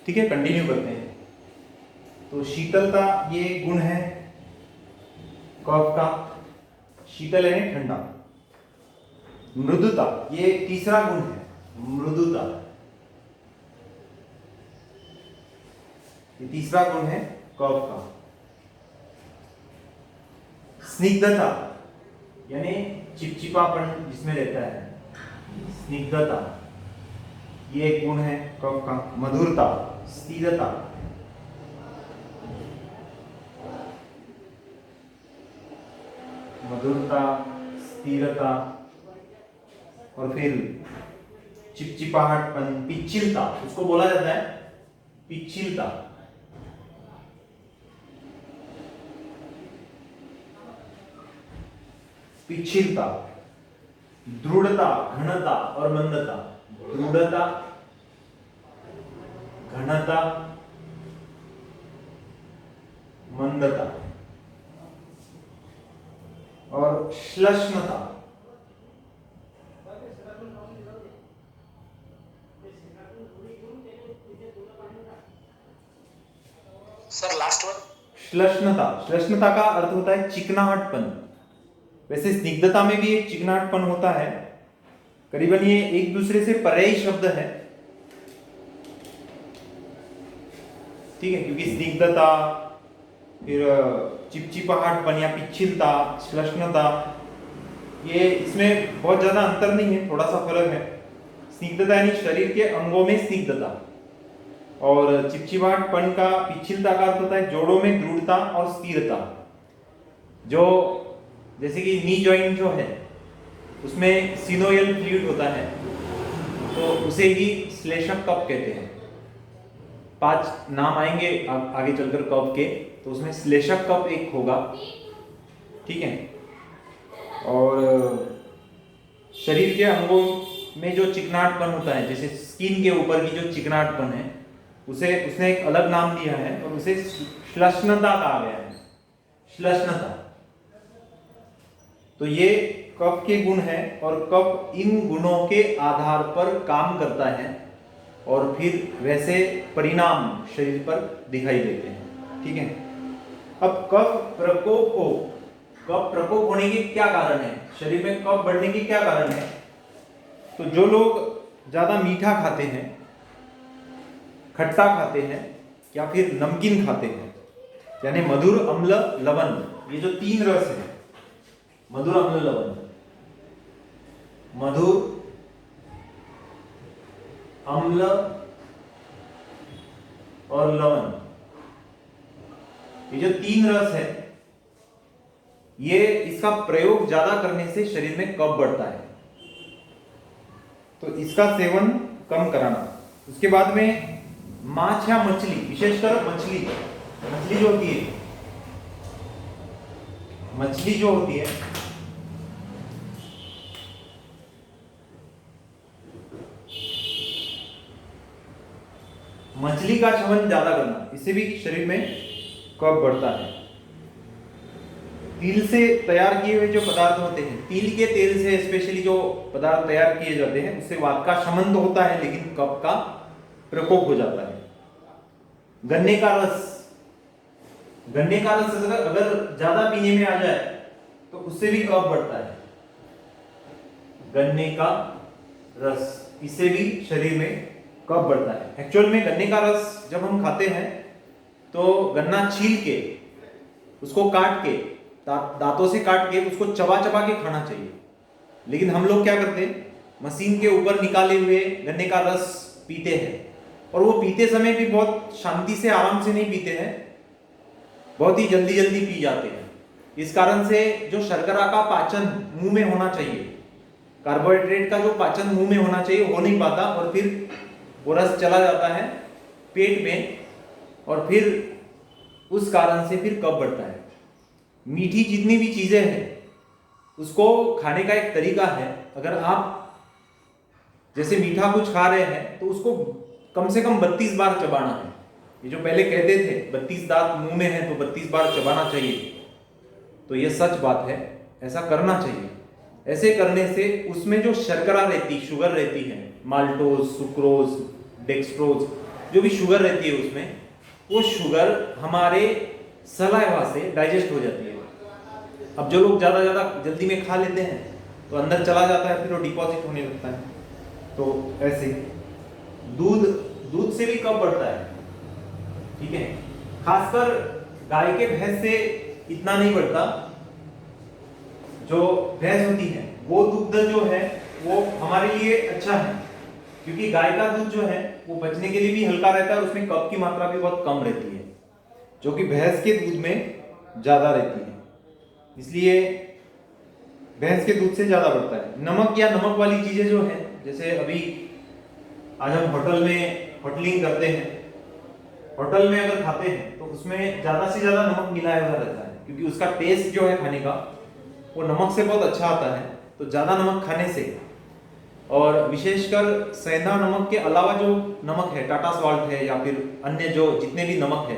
ठीक है, कंटिन्यू करते हैं। तो शीतलता ये गुण है कफ का, शीतल यानी ठंडा। मृदुता ये तीसरा गुण है, मृदुता ये तीसरा गुण है कफ का। स्निग्धता यानी चिपचिपापन जिसमें रहता है, स्निग्धता ये एक गुण है कफ का। मधुरता, स्थिरता, मधुरता, स्थिरता, और फिर चिपचिपाहटपन, पिच्छिलता उसको बोला जाता है, पिच्छिलता। पिच्छिलता, दृढ़ता, घनता और मंदता। दृढ़ता, घनता, मंदता और श्लष्णता। Sir last one. श्लष्णता, श्लष्णता का अर्थ होता है चिकनाहटपन। वैसे स्निग्धता में भी एक चिकनाहटपन होता है, करीबन ये एक दूसरे से परे ही शब्द है, ठीक है, क्योंकि स्निग्धता, फिर चिपचिपाहटपन या पिच्छिलता, श्लष्णता, ये इसमें बहुत ज्यादा अंतर नहीं है, थोड़ा सा फर्क है। स्निग्धता यानी शरीर के अंगों में स्निग्धता, और चिपचिपाहटपन का, पिच्छिलता का अर्थ होता है जोड़ों में दृढ़ता और स्थिरता। जो जैसे कि नी जॉइंट जो है उसमें सिनोवियल फ्लूइड होता है, तो उसे ही श्लेष्मक कफ कहते हैं। 5 नाम आएंगे आगे चलकर कफ के, तो उसमें श्लेष्मक कफ एक होगा, ठीक है। और शरीर के अंगों में जो चिकनाहटपन होता है, जैसे स्किन के ऊपर की जो चिकनाहटपन है, उसे उसने एक अलग नाम दिया है और उसे श्लष्णता कहा गया है, श्लष्णता। तो ये कफ के गुण है, और कफ इन गुणों के आधार पर काम करता है और फिर वैसे परिणाम शरीर पर दिखाई देते हैं, ठीक है। अब कफ प्रकोप होने के क्या कारण है, शरीर में कफ बढ़ने के क्या कारण है? तो जो लोग ज्यादा मीठा खाते हैं, खट्टा खाते हैं, या फिर नमकीन खाते हैं, यानी मधुर, अम्ल, लवण, ये जो 3 रस है, मधुर, अम्ल, लवण, मधुर, अम्ल और लवण, ये जो 3 रस है, ये इसका प्रयोग ज्यादा करने से शरीर में कफ बढ़ता है, तो इसका सेवन कम कराना। उसके बाद में माछ या मछली, विशेषकर मछली जो होती है, मछली जो होती है, मछली का सेवन ज्यादा करना, इससे भी शरीर में कफ बढ़ता है। तिल से तैयार किए हुए जो पदार्थ होते हैं, तिल के तेल से स्पेशली जो पदार्थ तैयार किए जाते हैं, उससे वात का शमन तो होता है, लेकिन कफ का प्रकोप हो जाता है। गन्ने का रस अगर ज्यादा पीने में आ जाए तो उससे भी कफ बढ़ता है। गन्ने का रस, इससे भी शरीर में कफ बढ़ता है। एक्चुअल में गन्ने का रस जब हम खाते हैं तो गन्ना छील के, उसको काट के, दांतों से काट के, उसको चबा चबा के खाना चाहिए। लेकिन हम लोग क्या करते हैं, मशीन के ऊपर निकाले हुए गन्ने का रस पीते हैं, और वो पीते समय भी बहुत शांति से, आराम से नहीं पीते हैं, बहुत ही जल्दी जल्दी पी जाते हैं। इस कारण से जो शर्करा का पाचन मुंह में होना चाहिए, कार्बोहाइड्रेट का जो पाचन मुंह में होना चाहिए, हो नहीं पाता, और फिर वो रस चला जाता है पेट में, और फिर उस कारण से फिर कफ बढ़ता है। मीठी जितनी भी चीजें हैं उसको खाने का एक तरीका है। अगर आप जैसे मीठा कुछ खा रहे हैं तो उसको कम से कम 32 बार चबाना है। ये जो पहले कहते थे 32 दांत मुंह में है तो 32 बार चबाना चाहिए, तो ये सच बात है, ऐसा करना चाहिए। ऐसे करने से उसमें जो शर्करा रहती, शुगर रहती है, माल्टोज, सुक्रोज, डेक्सट्रोज, जो भी शुगर रहती है उसमें, वो शुगर हमारे सलाइवा से डाइजेस्ट हो जाती है। अब जो लोग ज़्यादा जल्दी में खा लेते हैं तो अंदर चला जाता है, फिर वो डिपॉजिट होने लगता है। तो ऐसे दूध से भी कफ बढ़ता है, ठीक है। खासकर गाय के भैंस से इतना नहीं बढ़ता। जो भैंस होती है वो दुग्ध जो है वो हमारे लिए अच्छा है, क्योंकि गाय का दूध जो है वो पचने के लिए भी हल्का रहता है और उसमें कफ की मात्रा भी बहुत कम रहती है, जो कि भैंस के दूध में ज्यादा रहती है। इसलिए भैंस के दूध से ज्यादा बढ़ता है। नमक या नमक वाली चीजें जो है, जैसे अभी आज हम होटल में होटलिंग करते हैं, होटल में अगर खाते हैं तो उसमें ज्यादा से ज्यादा नमक मिलाया हुआ रहता है, क्योंकि उसका टेस्ट जो है खाने का वो नमक से बहुत अच्छा आता है। तो ज्यादा नमक खाने से, और विशेषकर सेंधा नमक के अलावा जो नमक है, टाटा सॉल्ट है या फिर अन्य जो जितने भी नमक है,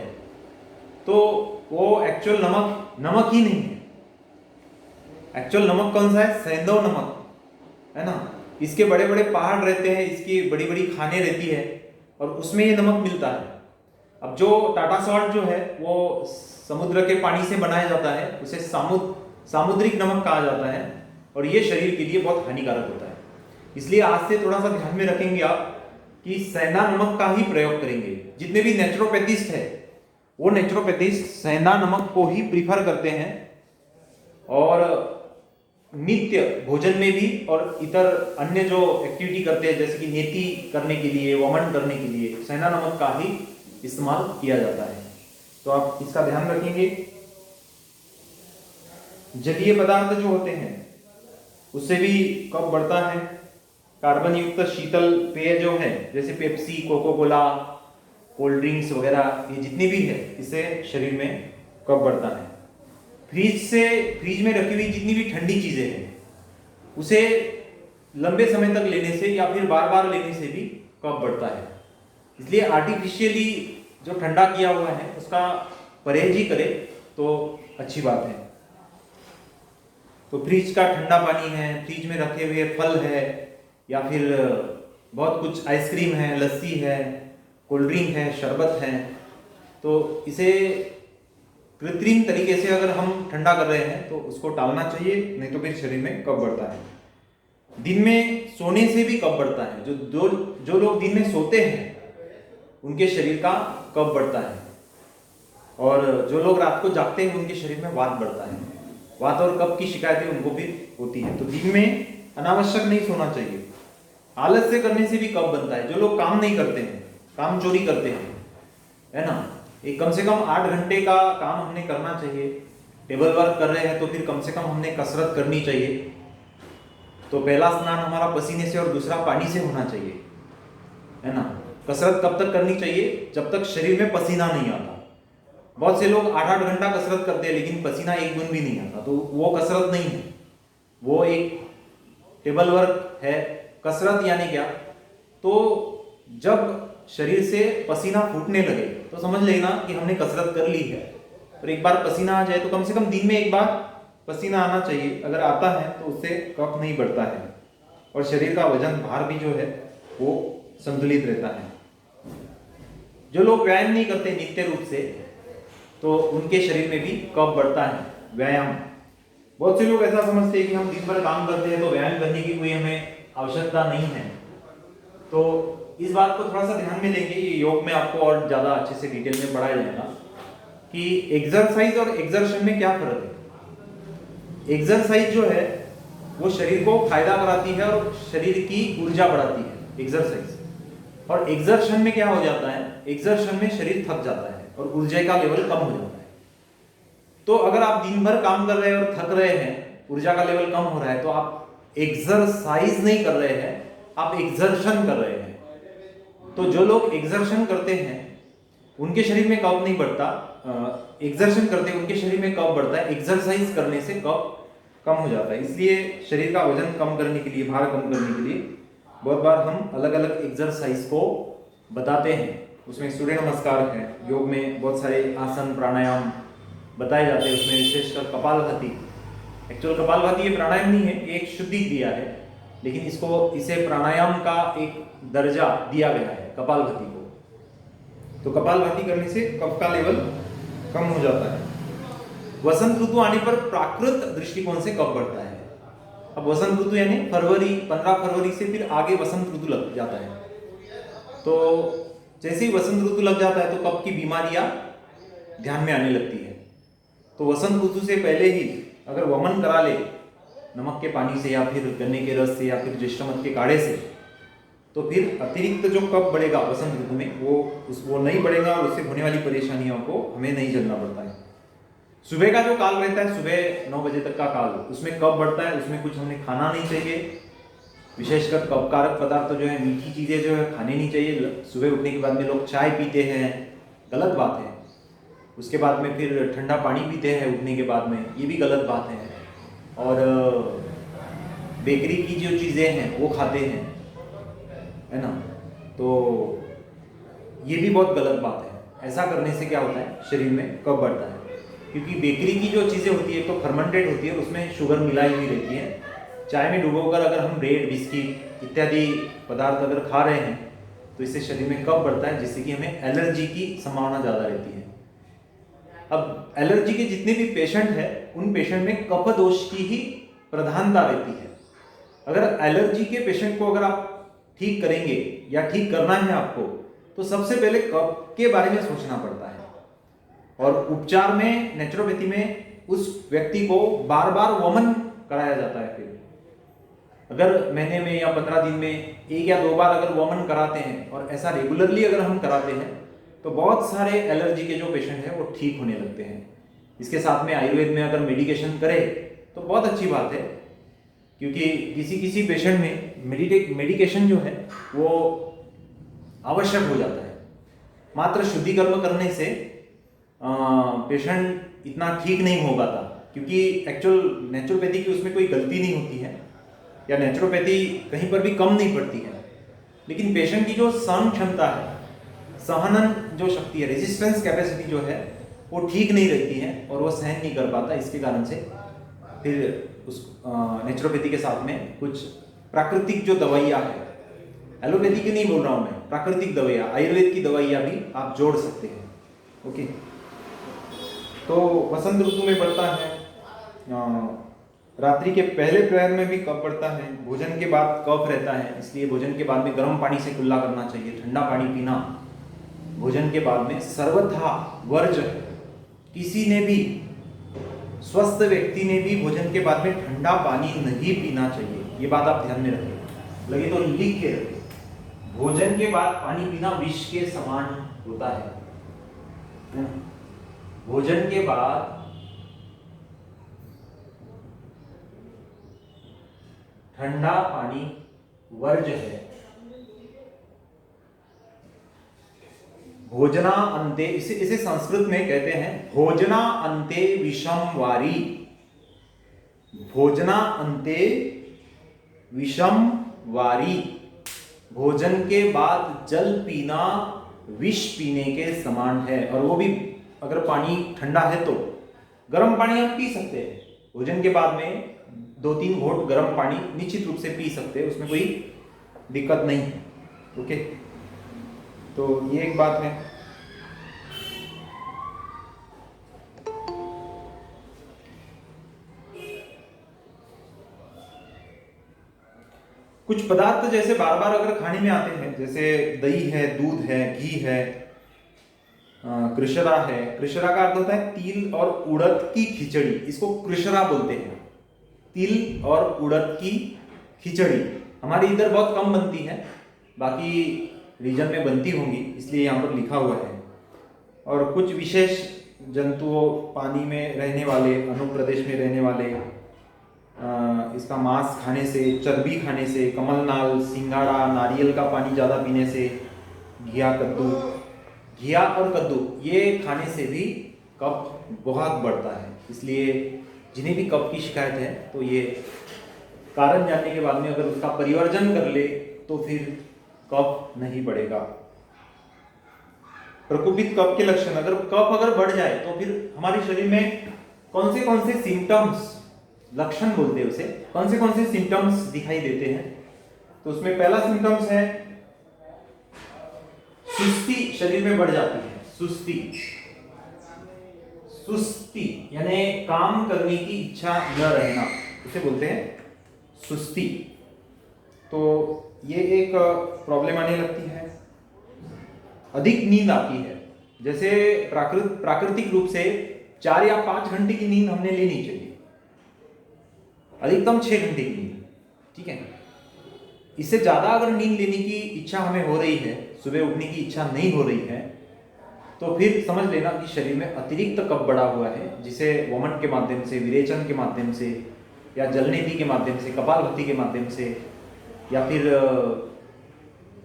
तो वो एक्चुअल नमक ही नहीं है। एक्चुअल नमक कौन सा है? सेंधव नमक, है ना। इसके बड़े बड़े पहाड़ रहते हैं, इसकी बड़ी बड़ी खानें रहती है और उसमें ये नमक मिलता है। अब जो टाटा सॉल्ट जो है वो समुद्र के पानी से बनाया जाता है, उसे सामुद्रिक नमक कहा जाता है और ये शरीर के लिए बहुत हानिकारक होता है। इसलिए आज से थोड़ा सा ध्यान में रखेंगे आप कि सेंधा नमक का ही प्रयोग करेंगे। जितने भी नेचुरोपैथिस्ट है वो नेचुरोपैथिस्ट सेंधा नमक को ही प्रीफर करते हैं, और नित्य भोजन में भी और इतर अन्य जो एक्टिविटी करते हैं, जैसे कि नेति करने के लिए, वमन करने के लिए सेंधा नमक का ही इस्तेमाल किया जाता है। तो आप इसका ध्यान रखेंगे। जलीय पदार्थ जो होते हैं उससे भी कफ बढ़ता है। कार्बन युक्त शीतल पेय जो है, जैसे Pepsi, coca cola, cold drinks वगैरह, ये जितनी भी है, इससे शरीर में कफ बढ़ता है। फ्रिज में रखी हुई जितनी भी ठंडी चीजें हैं उसे लंबे समय तक लेने से या फिर बार बार लेने से भी कफ बढ़ता है। इसलिए आर्टिफिशियली जो ठंडा किया हुआ है उसका परहेज ही करें तो अच्छी बात है। तो फ्रिज का ठंडा पानी है, फ्रिज में रखे हुए फल है, या फिर बहुत कुछ आइसक्रीम है, लस्सी है, कोल्ड ड्रिंक है, शरबत है, तो इसे कृत्रिम तरीके से अगर हम ठंडा कर रहे हैं तो उसको टालना चाहिए, नहीं तो फिर शरीर में कफ बढ़ता है। दिन में सोने से भी कफ बढ़ता है। जो लोग दिन में सोते हैं उनके शरीर का कफ बढ़ता है, और जो लोग रात को जागते हैं उनके शरीर में वात बढ़ता है। वात और कफ की शिकायतें उनको भी होती है। तो दिन में अनावश्यक नहीं सोना चाहिए। आलस से करने से भी कफ बनता है। जो लोग काम नहीं करते हैं, काम चोरी करते हैं, है ना, एक कम से कम 8 घंटे का काम हमने करना चाहिए। टेबल वर्क कर रहे हैं तो फिर कम से कम हमने कसरत करनी चाहिए। तो पहला स्नान हमारा पसीने से और दूसरा पानी से होना चाहिए, है ना। कसरत कब तक करनी चाहिए? जब तक शरीर में पसीना नहीं आता। बहुत से लोग 8-8 घंटा कसरत करते हैं लेकिन पसीना एक बूंद भी नहीं आता, तो वो कसरत नहीं है, वो एक टेबल वर्क है। कसरत यानी क्या? तो जब शरीर से पसीना फूटने लगे तो समझ लेना कि हमने कसरत कर ली है। और एक बार पसीना आ जाए तो कम से कम दिन में एक बार पसीना आना चाहिए। अगर आता है तो उससे कफ नहीं बढ़ता है और शरीर का वजन भार भी जो है वो संतुलित रहता है। जो लोग व्यायाम नहीं करते नित्य रूप से तो उनके शरीर में भी कफ बढ़ता है। व्यायाम, बहुत से लोग ऐसा समझते हैं कि हम दिन भर काम करते हैं तो व्यायाम करने की कोई हमें आवश्यकता नहीं है। तो इस बात को थोड़ा सा ध्यान में लेंगे। ये योग में आपको और ज्यादा अच्छे से डिटेल में पढ़ाया जाएगा कि एक्सरसाइज और एक्सर्शन में क्या फर्क है। एक्सरसाइज जो है वो शरीर को फायदा कराती है और शरीर की ऊर्जा बढ़ाती है एक्सरसाइज। और एक्सर्शन में क्या हो जाता है? एक्सर्शन में शरीर थक जाता है और ऊर्जा का लेवल कम हो जाता है। तो अगर आप दिन भर काम कर रहे हैं और थक रहे हैं, ऊर्जा का लेवल कम हो रहा है, तो आप एक्सरसाइज नहीं कर रहे हैं, आप एक्सर्शन कर रहे हैं। तो जो लोग एक्सर्शन करते हैं उनके शरीर में कफ नहीं बढ़ता। एक्सर्शन करते हैं उनके शरीर में कफ बढ़ता है। एक्सरसाइज करने से कफ कम हो जाता है। इसलिए शरीर का वजन कम करने के लिए, भार कम करने के लिए बहुत बार हम अलग अलग एक्सरसाइज को बताते हैं। उसमें सूर्य नमस्कार है, योग में बहुत सारे आसन प्राणायाम बताए जाते हैं। उसमें विशेषकर कपालभाति, एक्चुअल कपालभाति ये प्राणायाम नहीं है, ये एक शुद्धि क्रिया है, लेकिन इसे प्राणायाम का एक दर्जा दिया गया है कपालभाति को। तो कपालभाति करने से कफ का लेवल कम हो जाता है। वसंत ऋतु आने पर प्राकृत दृष्टिकोण से कफ बढ़ता है। अब वसंत ऋतु यानी फरवरी, 15 फरवरी से फिर आगे वसंत ऋतु लग जाता है। तो जैसे ही वसंत ऋतु लग जाता है तो कफ की बीमारियां ध्यान में आने लगती है। तो वसंत ऋतु से पहले ही अगर वमन करा ले नमक के पानी से या फिर गन्ने के रस से या फिर ज्येष्ठमध के काढ़े से, तो फिर अतिरिक्त जो कफ बढ़ेगा वसंत ऋतु में वो नहीं बढ़ेगा और उससे होने वाली परेशानियों को हमें नहीं झेलना पड़ता है। सुबह का जो काल रहता है, सुबह 9 बजे तक का काल, उसमें कफ बढ़ता है, उसमें कुछ हमें खाना नहीं चाहिए। विशेषकर कफ कारक पदार्थ जो है, मीठी चीजें जो है खाने नहीं चाहिए। सुबह उठने के बाद में लोग चाय पीते हैं, गलत बात है। उसके बाद में फिर ठंडा पानी पीते हैं उठने के बाद में, ये भी गलत बात है। और बेकरी की जो चीज़ें हैं वो खाते हैं, है ना, तो ये भी बहुत गलत बात है। ऐसा करने से क्या होता है, शरीर में कफ बढ़ता है। क्योंकि बेकरी की जो चीज़ें होती है तो फर्मेंटेड होती है, उसमें शुगर मिलाई हुई रहती है। चाय में डुबोकर अगर हम ब्रेड, बिस्किट इत्यादि पदार्थ अगर खा रहे हैं तो इससे शरीर में कफ बढ़ता है, जिससे कि हमें एलर्जी की संभावना ज़्यादा रहती है। अब एलर्जी के जितने भी पेशेंट हैं उन पेशेंट में कफ दोष की ही प्रधानता रहती है। अगर एलर्जी के पेशेंट को अगर आप ठीक करेंगे या ठीक करना है आपको, तो सबसे पहले कफ के बारे में सोचना पड़ता है। और उपचार में, नेचुरोपैथी में उस व्यक्ति को बार बार वमन कराया जाता है। फिर अगर महीने में या 15 दिन में 1 या 2 बार अगर वमन कराते हैं और ऐसा रेगुलरली अगर हम कराते हैं तो बहुत सारे एलर्जी के जो पेशेंट हैं वो ठीक होने लगते हैं। इसके साथ में आयुर्वेद में अगर मेडिकेशन करें तो बहुत अच्छी बात है, क्योंकि किसी किसी पेशेंट में मेडिकेशन जो है वो आवश्यक हो जाता है। मात्र शुद्धि कर्म करने से पेशेंट इतना ठीक नहीं हो पाता, क्योंकि एक्चुअल नेचुरोपैथी की उसमें कोई गलती नहीं होती है या नेचुरोपैथी कहीं पर भी कम नहीं पड़ती है, लेकिन पेशेंट की जो सहन क्षमता है, सहनन जो शक्ति है, रेजिस्टेंस कैपेसिटी जो है वो ठीक नहीं रहती है और वो सहन नहीं कर पाता। इसके कारण से फिर उस नेचुरोपैथी के साथ में कुछ प्राकृतिक जो दवाइयाँ है, एलोपैथी की नहीं बोल रहा हूँ मैं, प्राकृतिक दवाइयाँ, आयुर्वेद की दवाइयाँ भी आप जोड़ सकते हैं। ओके, तो वसंत ऋतु में बढ़ता है। रात्रि के पहले प्रहर में भी कफ बढ़ता है। भोजन के बाद कफ रहता है, इसलिए भोजन के बाद में गर्म पानी से कुल्ला करना चाहिए, ठंडा पानी पीना भोजन के बाद में सर्वथा वर्ज्य है। किसी ने भी, स्वस्थ व्यक्ति ने भी भोजन के बाद में ठंडा पानी नहीं पीना चाहिए। ये बात आप ध्यान में रखें, लगे तो लिख के रखें। भोजन के बाद पानी पीना विष के समान होता है। भोजन के बाद ठंडा पानी वर्ज्य है। भोजना अंते, इसे संस्कृत में कहते हैं भोजना अंते विषम वारी। भोजना अंते विषम वारी, भोजन के बाद जल पीना विष पीने के समान है। और वो भी अगर पानी ठंडा है तो गर्म पानी आप पी सकते हैं। भोजन के बाद में 2-3 घोट गर्म पानी निश्चित रूप से पी सकते हैं, उसमें कोई दिक्कत नहीं है। ओके, तो ये एक बात है। कुछ पदार्थ जैसे बार बार अगर खाने में आते हैं, जैसे दही है, दूध है, घी है, कृषरा है। कृषरा का अर्थ होता है तिल और उड़द की खिचड़ी, इसको कृषरा बोलते हैं। तिल और उड़द की खिचड़ी हमारे इधर बहुत कम बनती है, बाकी रीजन में बनती होंगी, इसलिए यहाँ पर लिखा हुआ है। और कुछ विशेष जंतुओं, पानी में रहने वाले, अनुप्रदेश में रहने वाले, इसका मांस खाने से, चर्बी खाने से, कमलनाल, सिंगाड़ा, नारियल का पानी ज़्यादा पीने से, घिया और कद्दू ये खाने से भी कफ बहुत बढ़ता है। इसलिए जिन्हें भी कफ की शिकायत है तो ये कारण जानने के बाद में अगर उसका परिवर्जन कर ले तो फिर कफ नहीं बढ़ेगा। प्रकोपित कफ के लक्षण, अगर कफ अगर बढ़ जाए तो फिर हमारे शरीर में कौन से सिम्टम्स, लक्षण बोलते हैं उसे, कौन से सिम्टम्स दिखाई देते हैं। तो उसमें पहला सिम्टम्स है सुस्ती शरीर में बढ़ जाती है। सुस्ती, सुस्ती यानी काम करने की इच्छा न रहना, उसे बोलते हैं सुस्ती। तो ये एक प्रॉब्लम आने लगती है। अधिक नींद आती है, जैसे प्राकृतिक रूप से 4 या 5 घंटे की नींद हमने लेनी चाहिए, अधिकतम 6 घंटे की नींद, ठीक है। इससे ज्यादा अगर नींद लेने की इच्छा हमें हो रही है, सुबह उठने की इच्छा नहीं हो रही है, तो फिर समझ लेना कि शरीर में अतिरिक्त कफ बढ़ा हुआ है, जिसे वमन के माध्यम से, विरेचन के माध्यम से, या जलनेति के माध्यम से, कपालभाति के माध्यम से, या फिर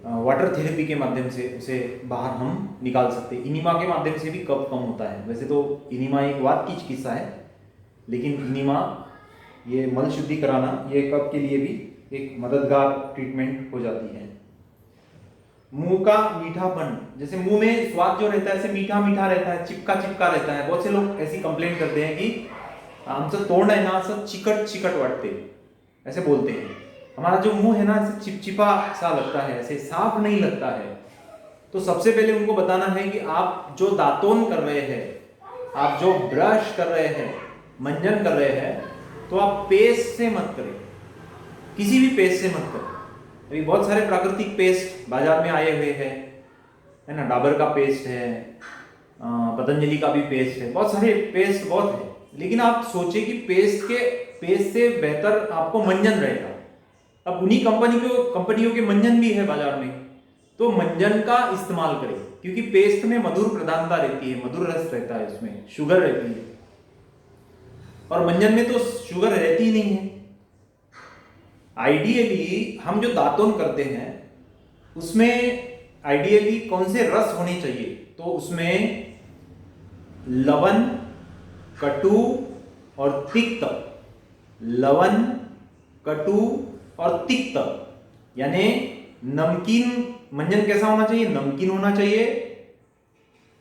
वाटर थेरेपी के माध्यम से उसे बाहर हम निकाल सकते हैं। इनिमा के माध्यम से भी कफ कम होता है। वैसे तो इनिमा एक वात की चिकित्सा है, लेकिन इनिमा ये मल शुद्धि कराना, ये कफ के लिए भी एक मददगार ट्रीटमेंट हो जाती है। मुंह का मीठापन, जैसे मुंह में स्वाद जो रहता है ऐसे मीठा मीठा रहता है, चिपका चिपका रहता है। बहुत से लोग ऐसी कंप्लेंट करते हैं कि आमचं तोंड आहे ना असं चिकट चिकट वाटते, ऐसे बोलते हैं। हमारा जो मुंह है ना ऐसे चिपचिपा सा लगता है, ऐसे साफ नहीं लगता है। तो सबसे पहले उनको बताना है कि आप जो दातोन कर रहे हैं, आप जो ब्रश कर रहे हैं, मंजन कर रहे हैं, तो आप पेस्ट से मत करें, किसी भी पेस्ट से मत करें। अभी बहुत सारे प्राकृतिक पेस्ट बाजार में आए हुए हैं, है ना, डाबर का पेस्ट है, पतंजलि का भी पेस्ट है, बहुत सारे पेस्ट बहुत है। लेकिन आप सोचिए कि पेस्ट से बेहतर आपको मंजन रहेगा। अब उन्हीं कंपनियों के मंजन भी है बाजार में, तो मंजन का इस्तेमाल करें, क्योंकि पेस्ट में मधुर प्रधानता रहती है, मधुर रस रहता है, उसमें शुगर रहती है, और मंजन में तो शुगर रहती ही नहीं है। आइडियली हम जो दातुन करते हैं उसमें आइडियली कौन से रस होने चाहिए, तो उसमें लवण, कटु और तिक्त, लवण, कटु और तिक्त, यानी नमकीन मंजन कैसा होना चाहिए, नमकीन होना चाहिए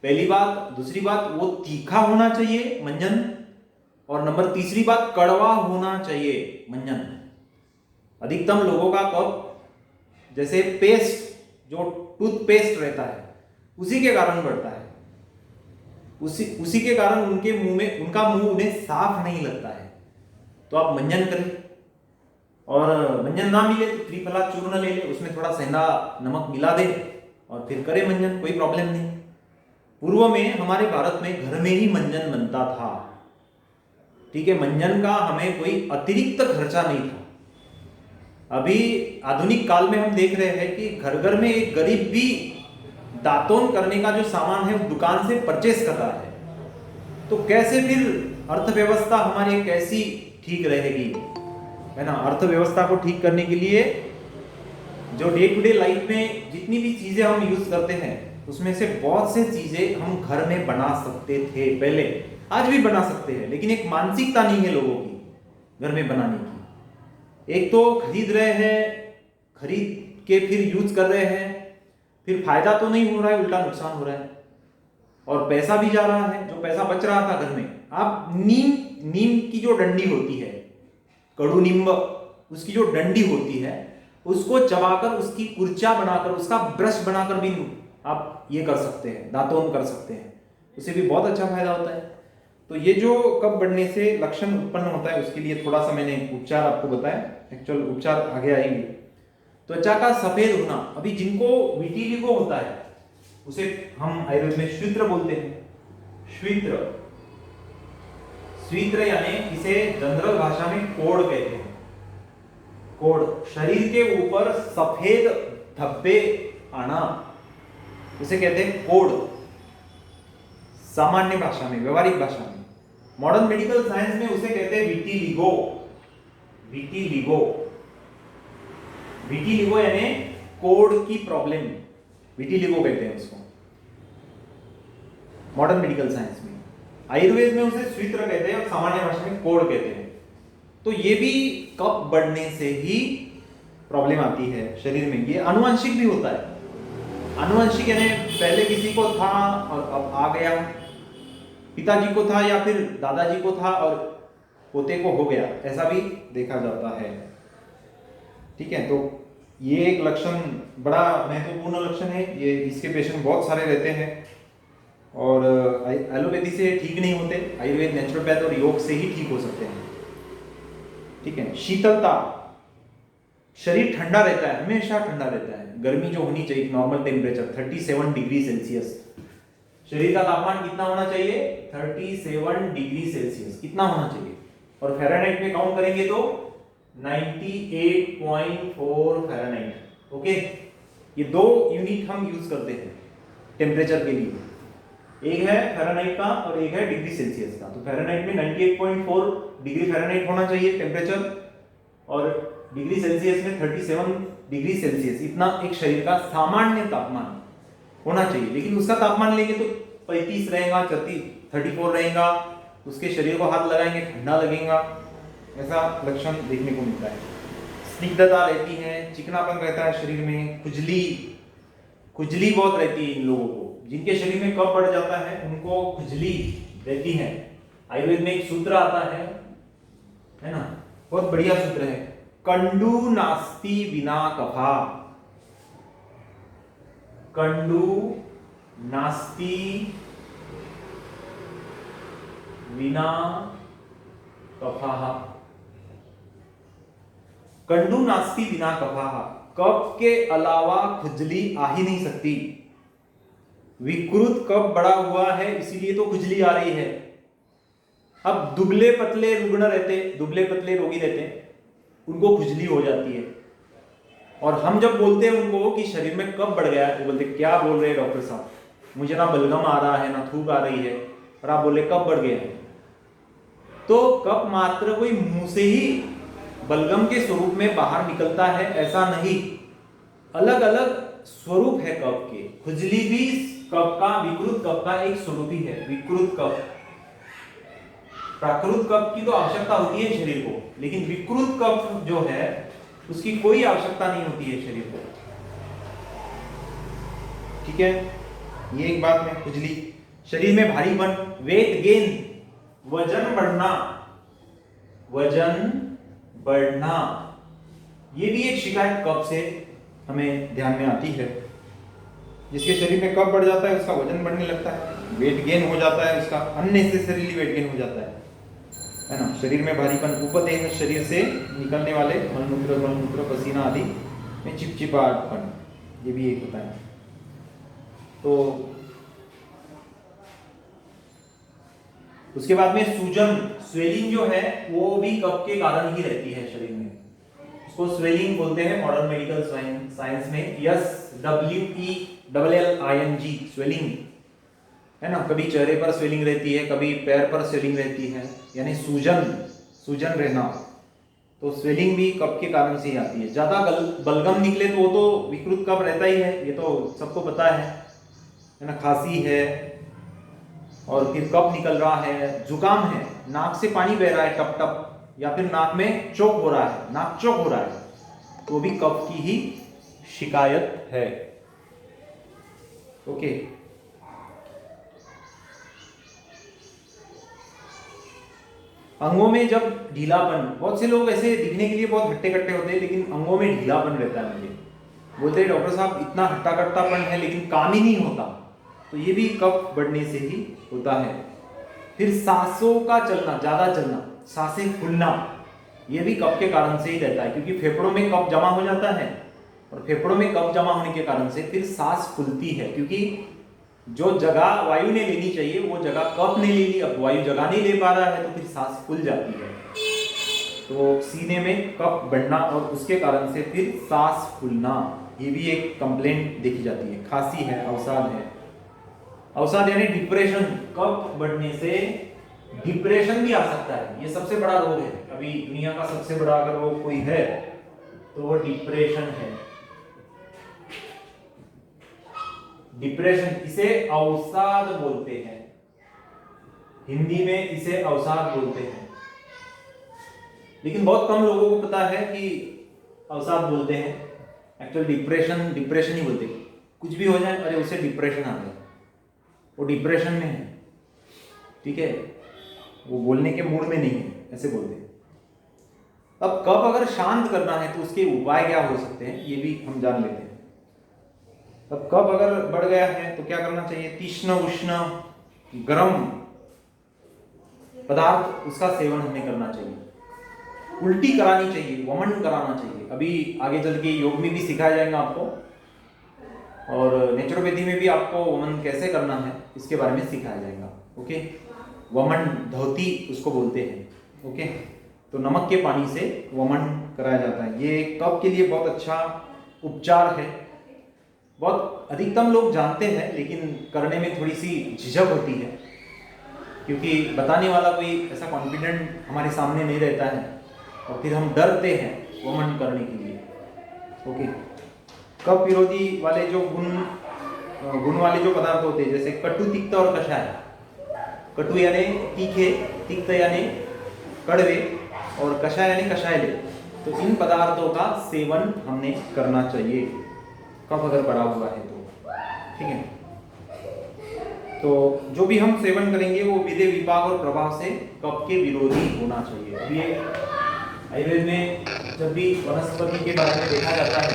पहली बात। दूसरी बात वो तीखा होना चाहिए मंजन, और नंबर तीसरी बात कड़वा होना चाहिए मंजन। अधिकतम लोगों का कफ जैसे पेस्ट, जो टूथपेस्ट रहता है उसी के कारण बढ़ता है, उसी के कारण उनका मुंह उन्हें साफ नहीं लगता है। तो आप मंजन करें, और मंजन ना मिले तो त्रिफला चूर्ण ले ले, उसमें थोड़ा सेंधा नमक मिला दे और फिर करें मंजन, कोई प्रॉब्लम नहीं। पूर्व में हमारे भारत में घर में ही मंजन बनता था, ठीक है, मंजन का हमें कोई अतिरिक्त खर्चा नहीं था। अभी आधुनिक काल में हम देख रहे हैं कि घर घर में एक गरीब भी दातुन करने का जो सामान है वो दुकान से परचेस कर रहा है। तो कैसे फिर अर्थव्यवस्था हमारी कैसी ठीक रहेगी, है ना। अर्थव्यवस्था को ठीक करने के लिए जो डे टू डे लाइफ में जितनी भी चीजें हम यूज करते हैं उसमें से बहुत से चीजें हम घर में बना सकते थे पहले, आज भी बना सकते हैं, लेकिन एक मानसिकता नहीं है लोगों की घर में बनाने की। एक तो खरीद रहे हैं, खरीद के फिर यूज कर रहे हैं, फिर फायदा तो नहीं हो रहा है, उल्टा नुकसान हो रहा है, और पैसा भी जा रहा है। जो पैसा बच रहा था घर में, आप नीम की जो डंडी होती है, कड़ू नींब, उसकी जो डंडी होती है उसको चबाकर उसकी कुर्चा बनाकर उसका ब्रश बनाकर भी आप ये कर सकते हैं, दातुन कर सकते हैं, उससे भी बहुत अच्छा फायदा होता है। तो ये जो कफ बढ़ने से लक्षण उत्पन्न होता है उसके लिए थोड़ा सा मैंने उपचार आपको बताया, एक्चुअल उपचार आगे आएंगे। त्वचा का सफेद होना, अभी जिनको विटिलिगो होता है उसे हम आयुर्वेद में श्वित्र बोलते हैं, श्वित्र, श्वित्र यानी इसे जनरल भाषा में कोड़ कहते हैं। कोड़, शरीर के ऊपर सफेद धब्बे आना, उसे कहते हैं कोड़, सामान्य भाषा में, व्यवहारिक भाषा में। मॉडर्न मेडिकल साइंस में उसे कहते हैं विटिलिगो। विटिलिगो, विटिलिगो यानी कोड़ की प्रॉब्लम, विटिलिगो कहते हैं उसको मॉडर्न मेडिकल साइंस में। आयुर्वेद में उसे श्वित्र कहते हैं और सामान्य भाषा में कोड़ कहते हैं। तो ये भी कफ बढ़ने से ही प्रॉब्लम आती है शरीर में। ये आनुवंशिक भी होता है। आनुवंशिक यानी पहले किसी को था और अब आ गया, पिताजी को था या फिर दादाजी को था और पोते को हो गया, ऐसा भी देखा जाता है, ठीक है। तो ये एक लक्षण बड़ा महत्वपूर्ण लक्षण है। ये इसके पेशेंट बहुत सारे रहते हैं और एलोपैथी से ठीक नहीं होते, आयुर्वेद, नेचुरोपैथ और योग से ही ठीक हो सकते हैं। ठीक है। शीतलता, शरीर ठंडा रहता है, हमेशा ठंडा रहता है। गर्मी जो होनी चाहिए नॉर्मल टेम्परेचर 37 डिग्री सेल्सियस। शरीर का तापमान कितना होना चाहिए? 37 डिग्री सेल्सियस कितना होना चाहिए? और फ़ारेनहाइट में काउंट करेंगे तो 98.4 फ़ारेनहाइट। ओके, ये दो यूनिट हम यूज करते हैं टेम्परेचर के लिए, एक है फ़ारेनहाइट का और एक है डिग्री सेल्सियस का। तो फ़ारेनहाइट में 98.4 डिग्री फ़ारेनहाइट होना चाहिए टेम्परेचर, और डिग्री सेल्सियस में 37 डिग्री सेल्सियस, इतना एक शरीर का सामान्य तापमान होना चाहिए। लेकिन उसका तापमान लेंगे तो 35 रहेगा, 34 रहेगा, उसके शरीर को हाथ लगाएंगे ठंडा लगेगा, ऐसा लक्षण देखने को मिलता है। स्निग्धता रहती है, चिकनापन रहता है शरीर में, खुजली बहुत रहती है इन लोगों को। जिनके शरीर में कफ बढ़ जाता है उनको खुजली रहती है। आयुर्वेद में एक सूत्र आता है ना, बहुत बढ़िया सूत्र है, कंडू नास्ति विना कफा। कंडू नास्ति विना कफा। कंडू नास्ति बिना कफा, कफ के अलावा खुजली आ ही नहीं सकती। विकृत कफ बढ़ा हुआ है इसीलिए तो खुजली आ रही है। अब दुबले पतले रुग्ण रहते, दुबले पतले रोगी रहते, उनको खुजली हो जाती है। और हम जब बोलते हैं उनको कि शरीर में कफ बढ़ गया है, तो बोलते क्या बोल रहे हैं डॉक्टर साहब, मुझे ना बलगम आ रहा है ना थूक आ रही है, और आप बोले कफ बढ़ गया है। तो कफ मात्र कोई मुंह से ही बलगम के स्वरूप में बाहर निकलता है ऐसा नहीं, अलग अलग स्वरूप है कफ के। खुजली भी कफ का, विकृत कफ का एक स्वरूप ही है। विकृत कफ, प्राकृत कफ की तो आवश्यकता होती है शरीर को, लेकिन विकृत कफ जो है उसकी कोई आवश्यकता नहीं होती है शरीर को। ठीक है, ये एक बात है। खुजली, शरीर में भारीपन, वेट गेन, वजन बढ़ना, वजन बढ़ना, ये भी एक शिकायत कफ से हमें ध्यान में आती है। जिसके शरीर में कफ बढ़ जाता है उसका वजन बढ़ने लगता है, वेट गेन हो जाता है, उसका अननेसेसरीली वेट गेन हो जाता है ना। शरीर में भारीपन, उपदेह, शरीर से निकलने वाले मलमूत्र, पसीना आदि में चिपचिपापन, ये भी एक होता है। तो उसके बाद में सूजन, स्वेलिंग जो है वो भी कफ के कारण ही रहती है शरीर में, उसको स्वेलिंग बोलते हैं मॉडर्न मेडिकल साइंस में। SWELLING, स्वेलिंग है ना। कभी चेहरे पर स्वेलिंग रहती है, कभी पैर पर स्वेलिंग रहती है, यानी सूजन रहना। तो स्वेलिंग भी कफ के कारण से ही आती है। ज्यादा बलगम निकले तो वो तो विकृत कफ रहता ही है, ये तो सबको पता है ना। खांसी है और फिर कफ निकल रहा है, जुकाम है, नाक से पानी बह रहा है टप टप, या फिर नाक में चोक हो रहा है, नाक चोक हो रहा है, तो भी कफ की ही शिकायत है। ओके, अंगों में जब ढीलापन, बहुत से लोग ऐसे दिखने के लिए बहुत हट्टे कट्टे होते हैं लेकिन अंगों में ढीलापन रहता है, मुझे बोलते हैं डॉक्टर साहब इतना हट्टा कट्टापन है लेकिन काम ही नहीं होता, तो ये भी कफ बढ़ने से ही होता है। फिर सांसों का चलना, ज्यादा चलना, सांसें फूलना, ये भी कफ के कारण से ही रहता है, क्योंकि फेफड़ों में कफ जमा हो जाता है और फेफड़ों में कफ जमा होने के कारण से फिर सांस फूलती है, क्योंकि जो जगह वायु ने लेनी चाहिए वो जगह कफ ने ले ली, अब वायु जगह नहीं ले पा रहा है तो फिर सांस फूल जाती है। तो सीने में कफ बढ़ना और उसके कारण से फिर सांस फूलना, ये भी एक कंप्लेंट देखी जाती है। खांसी है, अवसाद है, अवसाद यानी डिप्रेशन, कफ बढ़ने से डिप्रेशन भी आ सकता है। ये सबसे बड़ा रोग है अभी दुनिया का, सबसे बड़ा अगर रोग कोई है तो वो डिप्रेशन है। डिप्रेशन, इसे अवसाद बोलते हैं, हिंदी में इसे अवसाद बोलते हैं, लेकिन बहुत कम लोगों को पता है कि अवसाद बोलते हैं। एक्चुअल डिप्रेशन ही बोलते हैं। कुछ भी हो जाए, अरे उसे डिप्रेशन आ गया, वो डिप्रेशन में है, ठीक है, वो बोलने के मूड में नहीं है, ऐसे बोलते हैं। अब कफ अगर शांत करना है तो उसके उपाय क्या हो सकते हैं ये भी हम जान लेते हैं। अब कफ अगर बढ़ गया है तो क्या करना चाहिए? तीक्ष्ण उष्ण गर्म पदार्थ उसका सेवन हमें करना चाहिए। उल्टी करानी चाहिए, वमन कराना चाहिए। अभी आगे चल के योग में भी सिखाया जाएगा आपको, और नेचुरोपैथी में भी आपको वमन कैसे करना है इसके बारे में सिखाया जाएगा। ओके, वमन धोती उसको बोलते हैं। ओके, तो नमक के पानी से वमन कराया जाता है। ये कफ के लिए बहुत अच्छा उपचार है। बहुत अधिकतम लोग जानते हैं लेकिन करने में थोड़ी सी झिझक होती है, क्योंकि बताने वाला कोई ऐसा कॉन्फिडेंट हमारे सामने नहीं रहता है और फिर हम डरते हैं वमन करने के लिए। ओके, कफ विरोधी वाले जो गुण वाले जो पदार्थ होते हैं, जैसे कटु, तिक्त और कषाय। कटु यानी तीखे, तिक्त यानी कड़वे, और कषाय यानी कषायले। तो इन पदार्थों का सेवन हमने करना चाहिए कफ अगर बढ़ा हुआ है तो। ठीक है, तो जो भी हम सेवन करेंगे वो विधेय, विपाक और प्रभाव से कफ के विरोधी होना चाहिए। अब ये आयुर्वेद में जब भी वनस्पति के बारे में देखा जाता है,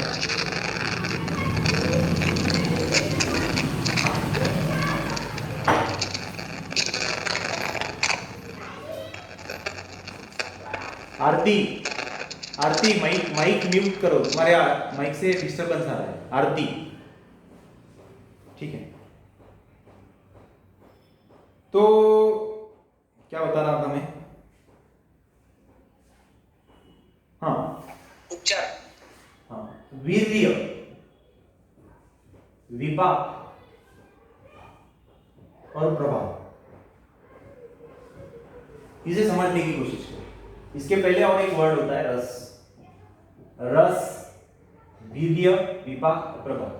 आरती माइक म्यूट करो, तुम्हारे माइक से डिस्टरबेंस आ रहा है। आरती, ठीक है। तो क्या बता रहा था मैं? हाँ, उपचार। हाँ, वीर्य, विपाक और प्रभाव, इसे समझने की कोशिश करो। इसके पहले और एक वर्ड होता है रस। रस, वीर्य, विपाक, प्रभाव।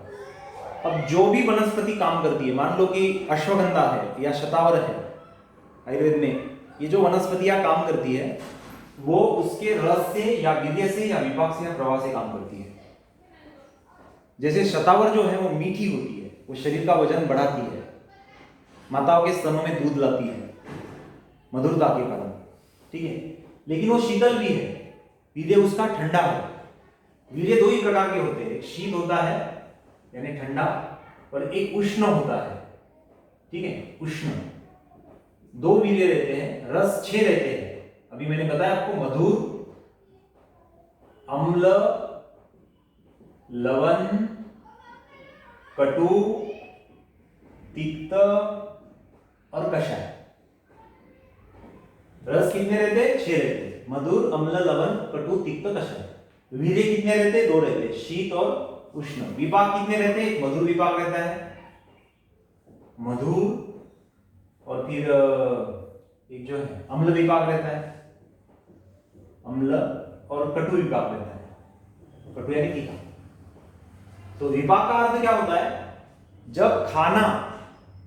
अब जो भी वनस्पति काम करती है, मान लो कि अश्वगंधा है या शतावर है, आयुर्वेद में ये जो वनस्पतियां काम करती है वो उसके रस से या वीर्य से या विपाक से या प्रभाव से काम करती है। जैसे शतावर जो है वो मीठी होती है, वो शरीर का वजन बढ़ाती है, माताओं के स्तनों में दूध लाती है मधुरता के कारण। ठीक है, लेकिन वो शीतल भी है, वीर्य उसका ठंडा है। वीर्य दो ही प्रकार के होते हैं, एक शीत होता है यानी ठंडा, और एक उष्ण होता है। ठीक है, उष्ण। दो वीर्य रहते हैं, रस 6 रहते हैं। अभी मैंने बताया आपको, मधुर, अम्ल, लवण, कटु, तिक्त और कषाय। रस कितने रहते हैं? 6 रहते हैं। मधुर, अम्ल, लवण, कटु, तिक्त, कषाय। वीर्य कितने रहते हैं? 2 रहते हैं, शीत और उष्ण। विपाक कितने रहते हैं? एक मधुर विपाक रहता है, मधुर, और फिर एक जो है अम्ल विपाक रहता है, अम्ल, और कटु विपाक रहता है, कटु यानी तीखा। तो विपाक का अर्थ क्या होता है? जब खाना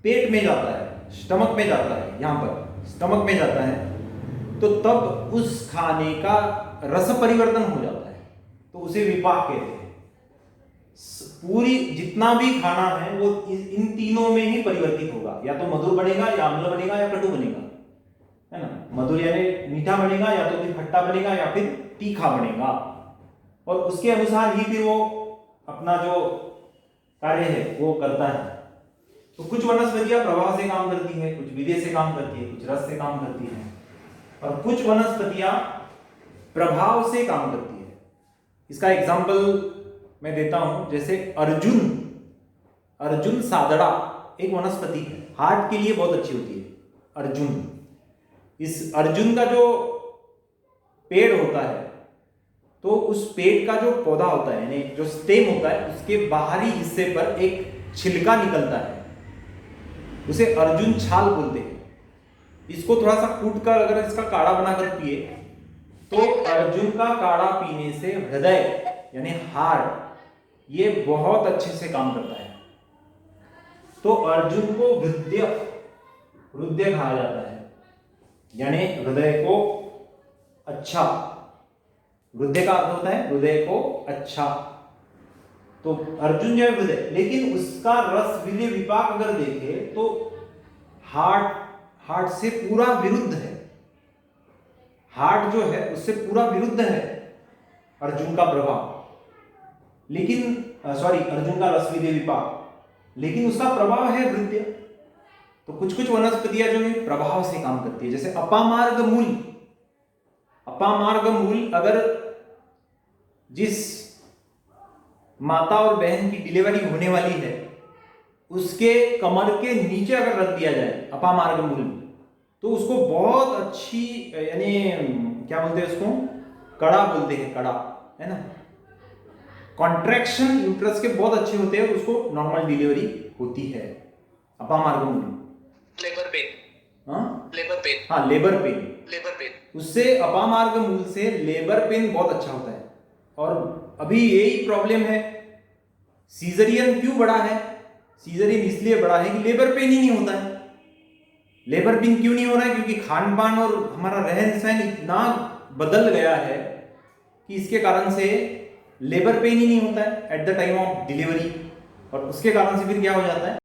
पेट में जाता है, स्टमक में जाता है, यहां पर स्टमक में जाता है, तो तब उस खाने का रस परिवर्तन हो जाता है, तो उसे विपाक कहते हैं। पूरी जितना भी खाना है वो इन तीनों में ही परिवर्तित होगा, या तो मधुर बनेगा, या अम्ल बनेगा, या कटु बनेगा, है ना। मधुर यानी मीठा बनेगा, या तो फिर खट्टा बनेगा, या फिर तीखा बनेगा, और उसके अनुसार ही फिर वो अपना जो कार्य है वो करता है। तो कुछ वनस्पतियां प्रभाव से काम करती है, कुछ विधेय से काम करती है, कुछ रस से काम करती है, और कुछ वनस्पतियां प्रभाव से काम करती है। इसका एग्जाम्पल मैं देता हूं, जैसे अर्जुन सादड़ा एक वनस्पति है, हार्ट के लिए बहुत अच्छी होती है अर्जुन। इस अर्जुन का जो पेड़ होता है, तो उस पेड़ का जो पौधा होता है यानी जो स्टेम होता है, उसके बाहरी हिस्से पर एक छिलका निकलता है, उसे अर्जुन छाल बोलते हैं। इसको थोड़ा सा कूट कर अगर इसका काढ़ा बनाकर पिए तो अर्जुन का काढ़ा पीने से हृदय यानी हार्ट ये बहुत अच्छे से काम करता है। तो अर्जुन को हृदय कहा जाता है, यानी हृदय को अच्छा। हृदय का अर्थ होता है हृदय को अच्छा। तो अर्जुन जो है हृदय, लेकिन उसका रस वीर्य विपाक अगर देखे तो हार्ट से पूरा विरुद्ध है। हार्ट जो है उससे पूरा विरुद्ध है। अर्जुन का प्रभाव, लेकिन अर्जुन का रसविदे विपाक, लेकिन उसका प्रभाव है वृद्ध। तो कुछ कुछ वनस्पतियां जो है प्रभाव से काम करती है, जैसे अपामार्ग मूल। अपामार्ग मूल अगर जिस माता और बहन की डिलीवरी होने वाली है उसके कमर के नीचे अगर रख दिया जाए अपामार्ग मूल, तो उसको बहुत अच्छी, यानी क्या बोलते हैं उसको, कड़ा बोलते हैं, कड़ा है ना, कॉन्ट्रैक्शन यूट्रस के बहुत अच्छे होते हैं, उसको नॉर्मल डिलीवरी होती है अपामार्ग मूल। लेबर पेन, हाँ लेबर पेन, हाँ, लेबर पेन, लेबर पेन। उससे अपामार्ग मूल से लेबर पेन बहुत अच्छा होता है। और अभी यही प्रॉब्लम है, सीजरियन क्यों बढ़ा है? सीजरियन इसलिए बढ़ा है कि लेबर पेन ही नहीं होता है। लेबर पेन क्यों नहीं हो रहा है? क्योंकि खान पान और हमारा रहन सहन इतना बदल गया है कि इसके कारण से लेबर पेन ही नहीं होता है at the time of delivery, और उसके कारण से फिर क्या हो जाता है,